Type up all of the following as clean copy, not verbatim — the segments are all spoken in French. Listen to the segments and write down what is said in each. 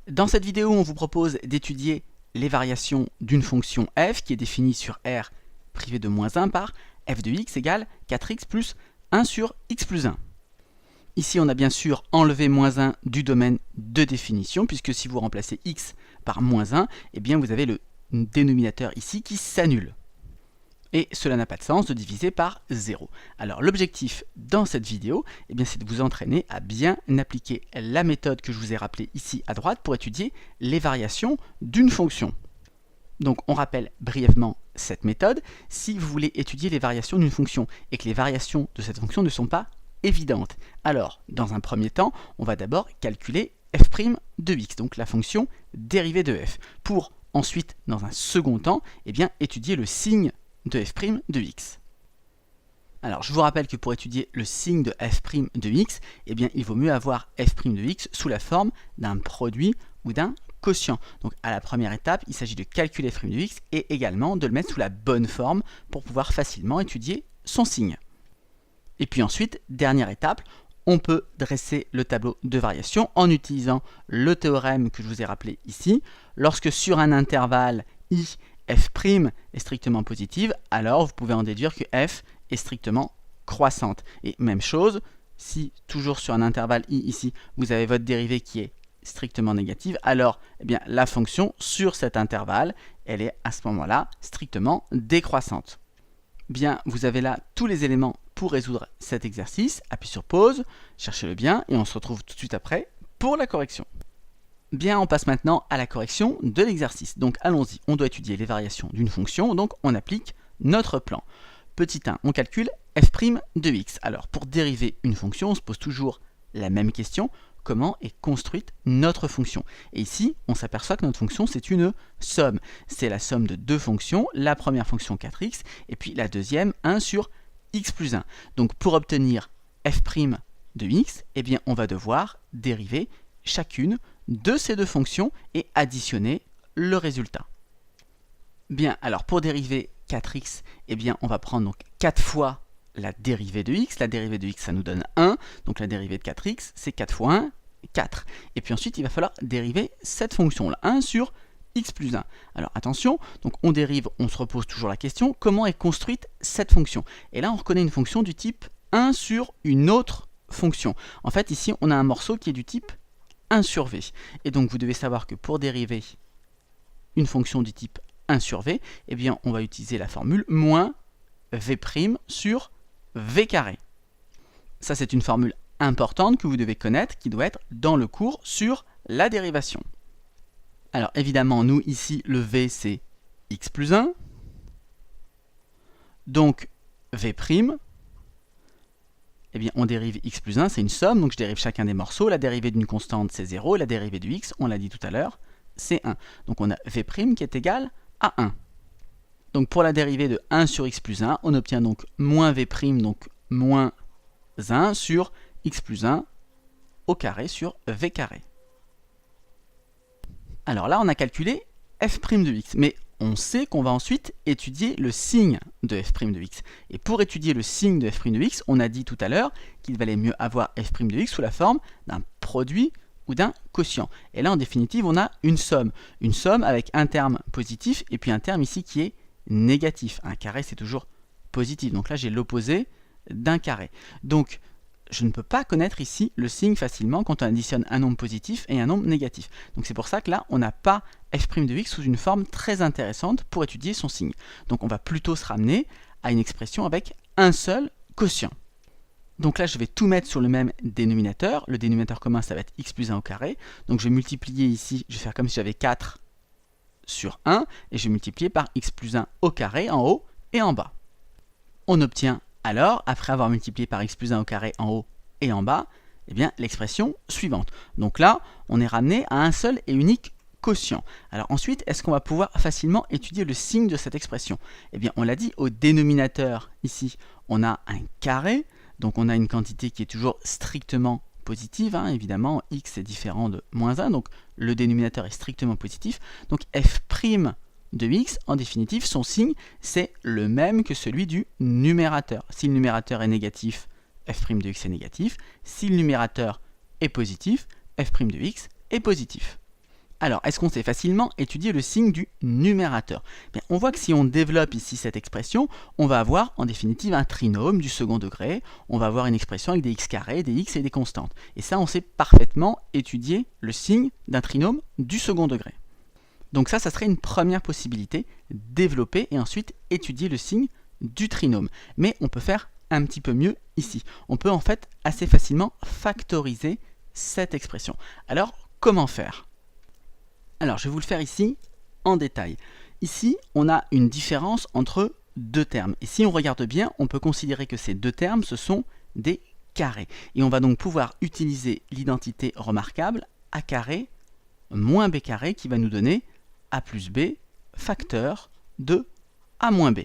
Dans cette vidéo, on vous propose d'étudier les variations d'une fonction f qui est définie sur R privé de moins 1 par f de x égale 4x plus 1 sur x plus 1. Ici, on a bien sûr enlevé moins 1 du domaine de définition, puisque si vous remplacez x par moins 1, eh bien vous avez le dénominateur ici qui s'annule. Et cela n'a pas de sens de diviser par 0. Alors l'objectif dans cette vidéo, eh bien, c'est de vous entraîner à bien appliquer la méthode que je vous ai rappelée ici à droite pour étudier les variations d'une fonction. Donc on rappelle brièvement cette méthode si vous voulez étudier les variations d'une fonction et que les variations de cette fonction ne sont pas évidentes. Alors, dans un premier temps, on va d'abord calculer f' de x, donc la fonction dérivée de f, pour ensuite, dans un second temps, eh bien, étudier le signe de f' de x. Alors, je vous rappelle que pour étudier le signe de f' de x, eh bien, il vaut mieux avoir f' de x sous la forme d'un produit ou d'un quotient. Donc, à la première étape, il s'agit de calculer f' de x et également de le mettre sous la bonne forme pour pouvoir facilement étudier son signe. Et puis ensuite, dernière étape, on peut dresser le tableau de variation en utilisant le théorème que je vous ai rappelé ici. Lorsque sur un intervalle i, f' est strictement positive, alors vous pouvez en déduire que f est strictement croissante. Et même chose, si toujours sur un intervalle i ici, vous avez votre dérivée qui est strictement négative, alors eh bien, la fonction sur cet intervalle, elle est à ce moment-là strictement décroissante. Bien, vous avez là tous les éléments pour résoudre cet exercice. Appuyez sur pause, cherchez-le bien et on se retrouve tout de suite après pour la correction. Bien, on passe maintenant à la correction de l'exercice. Donc allons-y, on doit étudier les variations d'une fonction, donc on applique notre plan. Petit 1, on calcule f' de x. Alors pour dériver une fonction, on se pose toujours la même question. Comment est construite notre fonction? Et ici, on s'aperçoit que notre fonction, c'est une somme. C'est la somme de deux fonctions, la première fonction 4x, et puis la deuxième, 1 sur x plus 1. Donc pour obtenir f' de x, eh bien, on va devoir dériver chacune de ces deux fonctions et additionner le résultat. Bien, alors pour dériver 4x, eh bien, on va prendre donc 4 fois la dérivée de x. La dérivée de x, ça nous donne 1. Donc la dérivée de 4x, c'est 4 fois 1, 4. Et puis ensuite, il va falloir dériver cette fonction-là, 1 sur x plus 1. Alors attention, donc on dérive, on se repose toujours la question, comment est construite cette fonction? Et là, on reconnaît une fonction du type 1 sur une autre fonction. En fait, ici, on a un morceau qui est du type 1 sur v. Et donc, vous devez savoir que pour dériver une fonction du type 1 sur v, eh bien, on va utiliser la formule moins v' sur v carré. Ça, c'est une formule importante que vous devez connaître, qui doit être dans le cours sur la dérivation. Alors, évidemment, nous, ici, le v, c'est x plus 1. Donc, v', eh bien, on dérive x plus 1, c'est une somme, donc je dérive chacun des morceaux. La dérivée d'une constante, c'est 0, et la dérivée du x, on l'a dit tout à l'heure, c'est 1. Donc, on a v' qui est égal à 1. Donc pour la dérivée de 1 sur x plus 1, on obtient donc moins v', donc moins 1 sur x plus 1 au carré sur v carré. Alors là, on a calculé f' de x, mais on sait qu'on va ensuite étudier le signe de f' de x. Et pour étudier le signe de f' de x, on a dit tout à l'heure qu'il valait mieux avoir f' de x sous la forme d'un produit ou d'un quotient. Et là, en définitive, on a une somme avec un terme positif et puis un terme ici qui est négatif. Un carré, c'est toujours positif. Donc là, j'ai l'opposé d'un carré. Donc, je ne peux pas connaître ici le signe facilement quand on additionne un nombre positif et un nombre négatif. Donc c'est pour ça que là, on n'a pas f' de x sous une forme très intéressante pour étudier son signe. Donc on va plutôt se ramener à une expression avec un seul quotient. Donc là, je vais tout mettre sur le même dénominateur. Le dénominateur commun, ça va être x plus 1 au carré. Donc je vais multiplier ici, je vais faire comme si j'avais 4 sur 1, et je vais multiplier par x plus 1 au carré en haut et en bas. On obtient alors, après avoir multiplié par x plus 1 au carré en haut et en bas, eh bien l'expression suivante. Donc là, on est ramené à un seul et unique quotient. Alors ensuite, est-ce qu'on va pouvoir facilement étudier le signe de cette expression? Eh bien, on l'a dit, au dénominateur, ici, on a un carré, donc on a une quantité qui est toujours strictement positive, hein, évidemment, x est différent de moins 1, donc le dénominateur est strictement positif. Donc f' de x, en définitive, son signe, c'est le même que celui du numérateur. Si le numérateur est négatif, f' de x est négatif. Si le numérateur est positif, f' de x est positif. Alors, est-ce qu'on sait facilement étudier le signe du numérateur? Bien, on voit que si on développe ici cette expression, on va avoir en définitive un trinôme du second degré, on va avoir une expression avec des x carrés, des x et des constantes. Et ça, on sait parfaitement étudier le signe d'un trinôme du second degré. Donc ça serait une première possibilité, développer et ensuite étudier le signe du trinôme. Mais on peut faire un petit peu mieux ici. On peut en fait assez facilement factoriser cette expression. Alors, comment faire? Alors, je vais vous le faire ici en détail. Ici, on a une différence entre deux termes. Et si on regarde bien, on peut considérer que ces deux termes, ce sont des carrés. Et on va donc pouvoir utiliser l'identité remarquable a carré moins b carré qui va nous donner a plus b facteur de a moins b.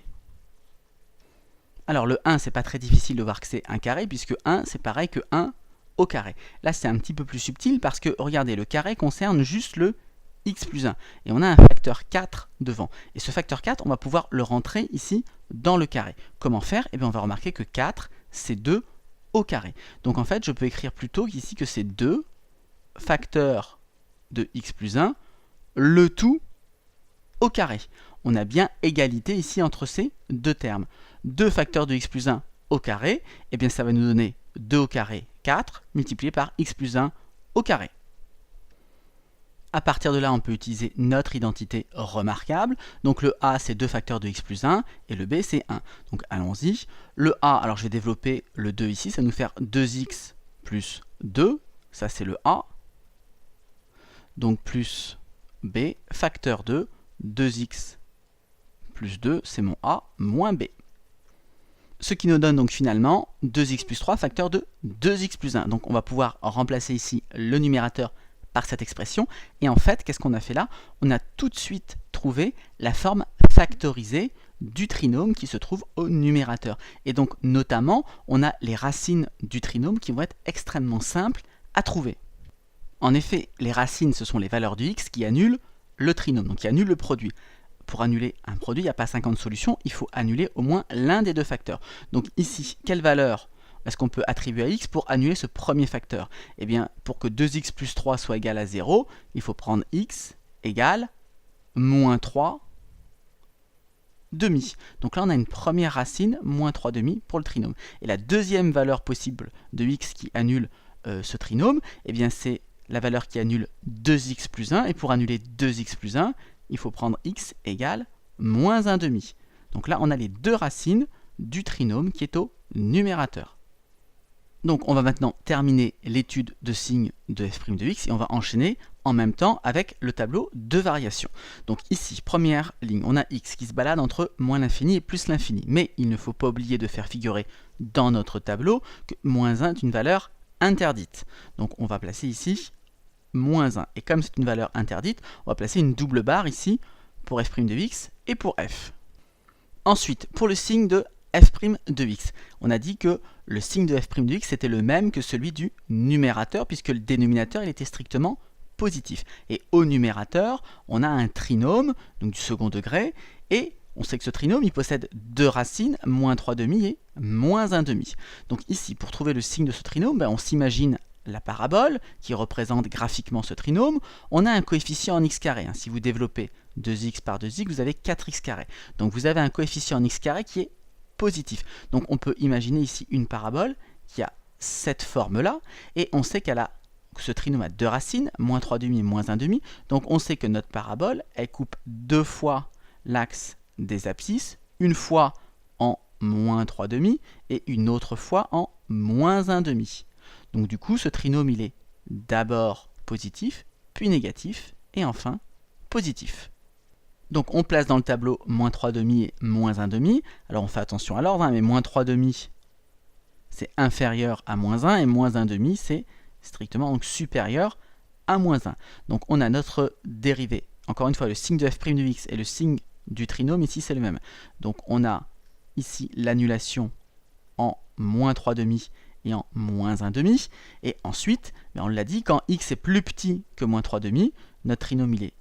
Alors le 1, c'est pas très difficile de voir que c'est un carré, puisque 1, c'est pareil que 1 au carré. Là, c'est un petit peu plus subtil parce que, regardez, le carré concerne juste le x plus 1. Et on a un facteur 4 devant. Et ce facteur 4, on va pouvoir le rentrer ici dans le carré. Comment faire? Eh bien, on va remarquer que 4, c'est 2 au carré. Donc en fait, je peux écrire plutôt ici que c'est 2 facteur de x plus 1, le tout au carré. On a bien égalité ici entre ces deux termes. 2 facteurs de x plus 1 au carré, eh bien ça va nous donner 2 au carré, 4, multiplié par x plus 1 au carré. À partir de là, on peut utiliser notre identité remarquable. Donc le a, c'est 2 facteurs de x plus 1, et le b, c'est 1. Donc allons-y. Le a, alors je vais développer le 2 ici, ça va nous faire 2x plus 2, ça c'est le a. Donc plus b, facteur de 2x plus 2, c'est mon a, moins b. Ce qui nous donne donc finalement 2x plus 3, facteur de 2x plus 1. Donc on va pouvoir remplacer ici le numérateur par cette expression. Et en fait, qu'est-ce qu'on a fait là? On a tout de suite trouvé la forme factorisée du trinôme qui se trouve au numérateur. Et donc, notamment, on a les racines du trinôme qui vont être extrêmement simples à trouver. En effet, les racines, ce sont les valeurs du x qui annulent le trinôme, donc qui annulent le produit. Pour annuler un produit, il n'y a pas 50 solutions, il faut annuler au moins l'un des deux facteurs. Donc ici, quelle valeur est-ce qu'on peut attribuer à x pour annuler ce premier facteur? Eh bien, pour que 2x plus 3 soit égal à 0, il faut prendre x égale moins 3 demi. Donc là, on a une première racine, moins 3 demi pour le trinôme. Et la deuxième valeur possible de x qui annule ce trinôme, eh bien, c'est la valeur qui annule 2x plus 1. Et pour annuler 2x plus 1, il faut prendre x égale moins 1 demi. Donc là, on a les deux racines du trinôme qui est au numérateur. Donc on va maintenant terminer l'étude de signes de f' de x et on va enchaîner en même temps avec le tableau de variation. Donc ici, première ligne, on a x qui se balade entre moins l'infini et plus l'infini. Mais il ne faut pas oublier de faire figurer dans notre tableau que moins 1 est une valeur interdite. Donc on va placer ici moins 1. Et comme c'est une valeur interdite, on va placer une double barre ici pour f' de x et pour f. Ensuite, pour le signe de f' de x, on a dit que le signe de f' de x était le même que celui du numérateur puisque le dénominateur il était strictement positif. Et au numérateur, on a un trinôme, donc du second degré, et on sait que ce trinôme il possède deux racines, moins 3 demi et moins 1 demi. Donc ici, pour trouver le signe de ce trinôme, on s'imagine la parabole qui représente graphiquement ce trinôme. On a un coefficient en x carré. Si vous développez 2x par 2x, vous avez 4x carré. Donc vous avez un coefficient en x carré qui est positif. Donc on peut imaginer ici une parabole qui a cette forme-là, et on sait que ce trinôme a deux racines, moins 3 demi et moins 1 demi. Donc on sait que notre parabole, elle coupe deux fois l'axe des abscisses, une fois en moins 3 demi et une autre fois en moins 1 demi. Donc du coup, ce trinôme, il est d'abord positif, puis négatif, et enfin positif. Donc on place dans le tableau moins 3 demi et moins 1 demi. Alors on fait attention à l'ordre, mais moins 3 demi, c'est inférieur à moins 1, et moins 1 demi, c'est strictement donc supérieur à moins 1. Donc on a notre dérivée. Encore une fois, le signe de f' de x et le signe du trinôme, ici, c'est le même. Donc on a ici l'annulation en moins 3 demi et en moins 1 demi. Et ensuite, on l'a dit, quand x est plus petit que moins 3 demi, notre trinôme il est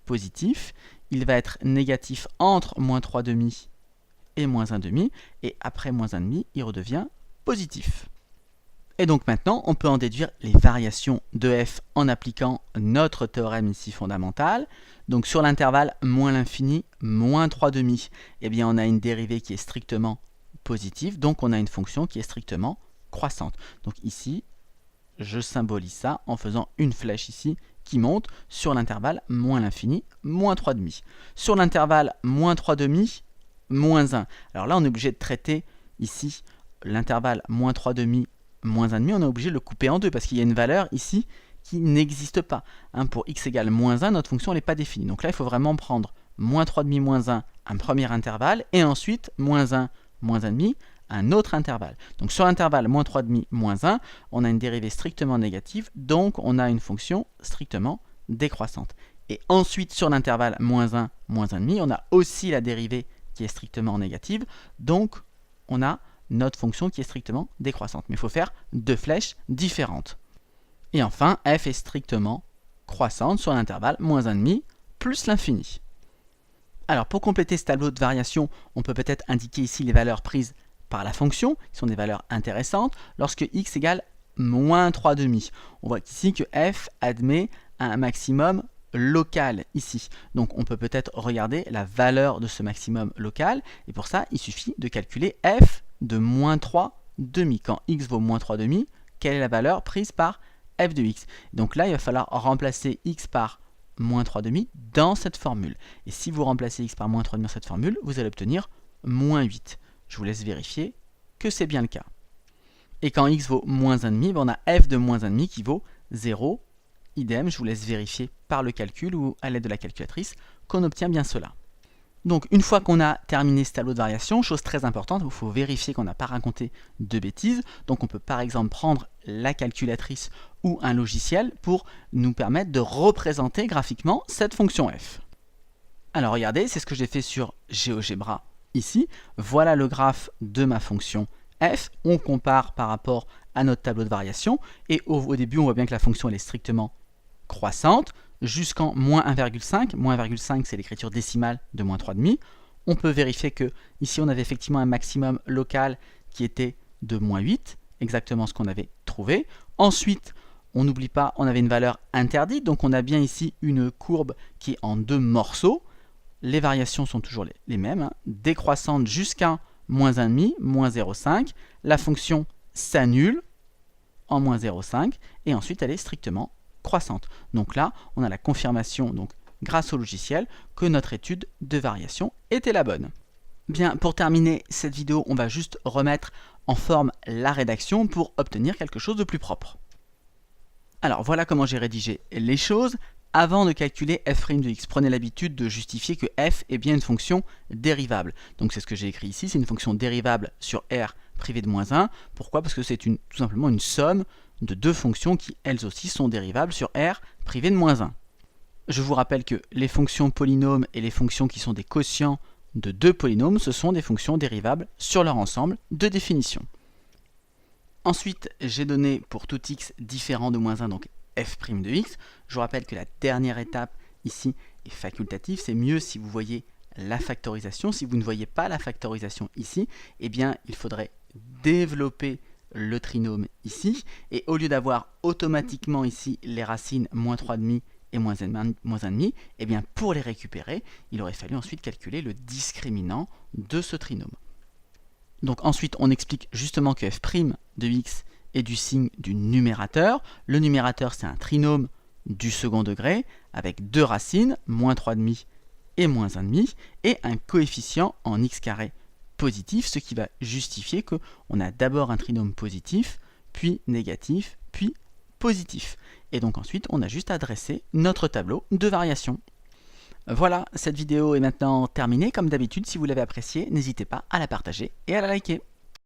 positif. Il va être négatif entre moins 3 demi et moins 1 demi. Et après moins 1 demi, il redevient positif. Et donc maintenant, on peut en déduire les variations de f en appliquant notre théorème ici fondamental. Donc sur l'intervalle moins l'infini, moins 3/2, eh bien on a une dérivée qui est strictement positive, donc on a une fonction qui est strictement croissante. Donc ici, je symbolise ça en faisant une flèche ici qui monte sur l'intervalle moins l'infini, moins 3/2. Sur l'intervalle moins 3/2, moins 1. Alors là, on est obligé de traiter ici l'intervalle moins 3/2, moins 1/2, on est obligé de le couper en deux parce qu'il y a une valeur ici qui n'existe pas. Pour x égale moins 1, notre fonction n'est pas définie. Donc là, il faut vraiment prendre moins 3/2, moins 1, un premier intervalle, et ensuite moins 1, moins 1/2, un autre intervalle. Donc sur l'intervalle moins 3/2, moins 1, on a une dérivée strictement négative, donc on a une fonction strictement décroissante. Et ensuite, sur l'intervalle moins 1, moins 1/2, on a aussi la dérivée qui est strictement négative, donc on a notre fonction qui est strictement décroissante. Mais il faut faire deux flèches différentes. Et enfin, f est strictement croissante sur l'intervalle moins 1/2 plus l'infini. Alors pour compléter ce tableau de variation, on peut peut-être indiquer ici les valeurs prises par la fonction, qui sont des valeurs intéressantes, lorsque x égale moins 3/2. On voit ici que f admet un maximum local ici. Donc on peut peut-être regarder la valeur de ce maximum local, et pour ça, il suffit de calculer f de moins 3/2. Quand x vaut moins 3/2, quelle est la valeur prise par f de x? Donc là, il va falloir remplacer x par moins 3/2 dans cette formule. Et si vous remplacez x par moins 3/2 dans cette formule, vous allez obtenir moins 8. Je vous laisse vérifier que c'est bien le cas. Et quand x vaut moins 1/2, on a f de moins 1/2 qui vaut 0. Idem, je vous laisse vérifier par le calcul ou à l'aide de la calculatrice qu'on obtient bien cela. Donc une fois qu'on a terminé ce tableau de variation, chose très importante, il faut vérifier qu'on n'a pas raconté de bêtises. Donc on peut par exemple prendre la calculatrice ou un logiciel pour nous permettre de représenter graphiquement cette fonction f. Alors regardez, c'est ce que j'ai fait sur GeoGebra ici. Voilà le graphe de ma fonction f. On compare par rapport à notre tableau de variation et au début on voit bien que la fonction elle est strictement croissante jusqu'en moins 1,5. Moins 1,5 c'est l'écriture décimale de moins 3/2. On peut vérifier que ici on avait effectivement un maximum local qui était de moins 8, exactement ce qu'on avait trouvé. Ensuite, on n'oublie pas, on avait une valeur interdite, donc on a bien ici une courbe qui est en deux morceaux. Les variations sont toujours les mêmes, décroissante jusqu'à moins 1,5, moins 0,5. La fonction s'annule en moins 0,5 et ensuite elle est strictement croissante. Donc là, on a la confirmation, donc grâce au logiciel, que notre étude de variation était la bonne. Bien, pour terminer cette vidéo, on va juste remettre en forme la rédaction pour obtenir quelque chose de plus propre. Alors voilà comment j'ai rédigé les choses. Avant de calculer f' de x, prenez l'habitude de justifier que f est bien une fonction dérivable. Donc c'est ce que j'ai écrit ici, c'est une fonction dérivable sur r privé de moins 1. Pourquoi? Parce que c'est tout simplement une somme de deux fonctions qui, elles aussi, sont dérivables sur r privé de moins 1. Je vous rappelle que les fonctions polynômes et les fonctions qui sont des quotients de deux polynômes, ce sont des fonctions dérivables sur leur ensemble de définition. Ensuite, j'ai donné pour tout x différent de moins 1, donc f' de x. Je vous rappelle que la dernière étape ici est facultative. C'est mieux si vous voyez la factorisation. Si vous ne voyez pas la factorisation ici, eh bien, il faudrait développer le trinôme ici. Et au lieu d'avoir automatiquement ici les racines moins 3/2 et moins 1/2, eh bien, pour les récupérer, il aurait fallu ensuite calculer le discriminant de ce trinôme. Donc ensuite, on explique justement que f' de x est du signe du numérateur. Le numérateur, c'est un trinôme du second degré avec deux racines, moins 3/2 et moins 1/2, et un coefficient en x carré positif, ce qui va justifier qu'on a d'abord un trinôme positif, puis négatif, puis positif. Et donc ensuite, on a juste à dresser notre tableau de variation. Voilà, cette vidéo est maintenant terminée. Comme d'habitude, si vous l'avez appréciée, n'hésitez pas à la partager et à la liker.